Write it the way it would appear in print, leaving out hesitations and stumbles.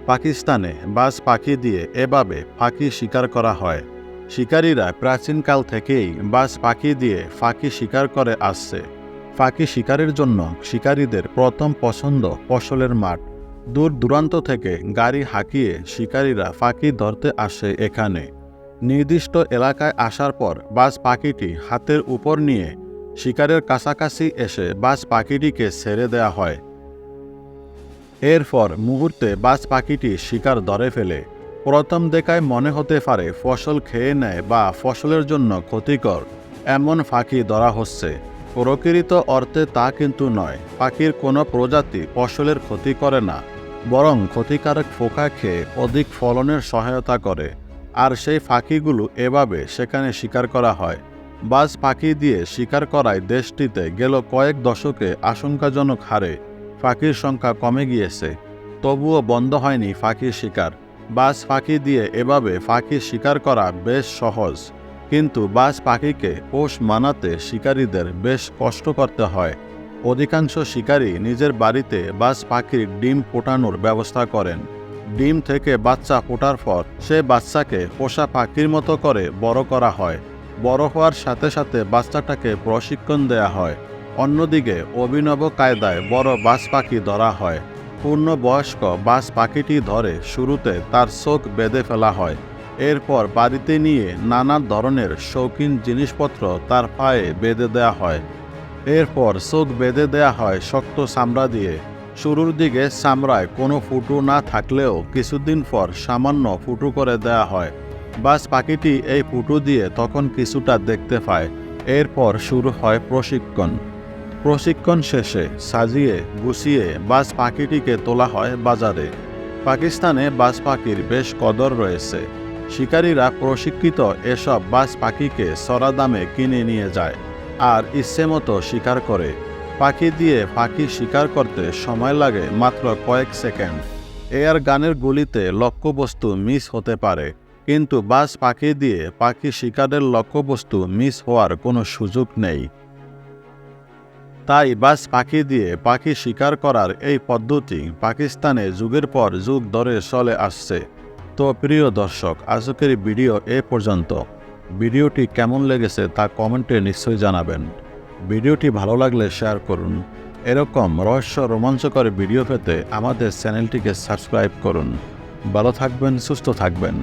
পাকিস্তানে বাজ পাখি দিয়ে এভাবে ফাঁকি শিকার করা হয়। শিকারীরা প্রাচীনকাল থেকেই বাজ পাখি দিয়ে ফাঁকি শিকার করে আসছে। ফাঁকি শিকারের জন্য শিকারীদের প্রথম পছন্দ ফসলের মাঠ। দূর দূরান্ত থেকে গাড়ি হাঁকিয়ে শিকারীরা ফাঁকি ধরতে আসে এখানে। নির্দিষ্ট এলাকায় আসার পর বাজ পাখিটি হাতের উপর নিয়ে শিকারের কাছাকাছি এসে বাজ পাখিটিকে ছেড়ে দেওয়া হয়। এরপর মুহূর্তে বাজ পাখিটি শিকার ধরে ফেলে। প্রথম দেখায় মনে হতে পারে ফসল খেয়ে নেয় বা ফসলের জন্য ক্ষতিকর এমন ফাঁকি ধরা হচ্ছে। প্রকৃত অর্থে তা কিন্তু নয়। পাখির কোনো প্রজাতি ফসলের ক্ষতি করে না, বরং ক্ষতিকারক পোকা খেয়ে অধিক ফলনের সহায়তা করে। আর সেই ফাঁকিগুলো এভাবে সেখানে শিকার করা হয়। বাজ পাখি দিয়ে শিকার করায় দেশটিতে গেল কয়েক দশকে আশঙ্কাজনক হারে পাখির সংখ্যা কমে গিয়েছে। তবুও বন্ধ হয়নি পাখির শিকার। বাজ পাখি দিয়ে এভাবে পাখি শিকার করা বেশ সহজ, কিন্তু বাজ পাখিকে পোষ মানাতে শিকারীদের বেশ কষ্ট করতে হয়। অধিকাংশ শিকারী নিজের বাড়িতে বাজ পাখির ডিম ফোটানোর ব্যবস্থা করেন। ডিম থেকে বাচ্চা ফোটার পর সে বাচ্চাকে পোষা পাখির মতো করে বড় করা হয়। বড় হওয়ার সাথে সাথে বাচ্চাটাকে প্রশিক্ষণ দেয়া হয়। অন্যদিকে অভিনব কায়দায় বড় বাজ পাখি ধরা হয়। পূর্ণবয়স্ক বাজ পাখিটি ধরে শুরুতে তার চোখ বেঁধে ফেলা হয়। এরপর বাড়িতে নিয়ে নানা ধরনের শৌখিন জিনিসপত্র তার পায়ে বেঁধে দেয়া হয়। এরপর চোখ বেঁধে দেয়া হয় শক্ত চামড়া দিয়ে। শুরুর দিকে চামড়ায় কোনো ফুটো না থাকলেও কিছুদিন পর সামান্য ফুটো করে দেয়া হয়। বাজ পাখিটি এই ফুটো দিয়ে তখন কিছুটা দেখতে পায়। এরপর শুরু হয় প্রশিক্ষণ শেষে সাজিয়ে গুছিয়ে বাজ পাখিটিকে তোলা হয় বাজারে। পাকিস্তানে বাজ পাখির বেশ কদর রয়েছে। শিকারীরা প্রশিক্ষিত এসব বাজ পাখিকে চড়া দামে কিনে নিয়ে যায় আর ইচ্ছেমতো শিকার করে। পাখি দিয়ে পাখি শিকার করতে সময় লাগে মাত্র কয়েক সেকেন্ড। এয়ার গানের গুলিতে লক্ষ্যবস্তু মিস হতে পারে, কিন্তু বাজ পাখি দিয়ে পাখি শিকারের লক্ষ্যবস্তু মিস হওয়ার কোনো সুযোগ নেই। তাই বাজ পাখি দিয়ে পাখি শিকার করার এই পদ্ধতি পাকিস্তানে যুগের পর যুগ ধরে চলে আসছে। তো প্রিয় দর্শক, আজকের ভিডিও এ পর্যন্ত। ভিডিওটি কেমন লেগেছে তা কমেন্টে নিশ্চয়ই জানাবেন। ভিডিওটি ভালো লাগলে শেয়ার করুন। এরকম রহস্য রোমাঞ্চকর ভিডিও পেতে আমাদের চ্যানেলটিকে সাবস্ক্রাইব করুন। ভালো থাকবেন, সুস্থ থাকবেন।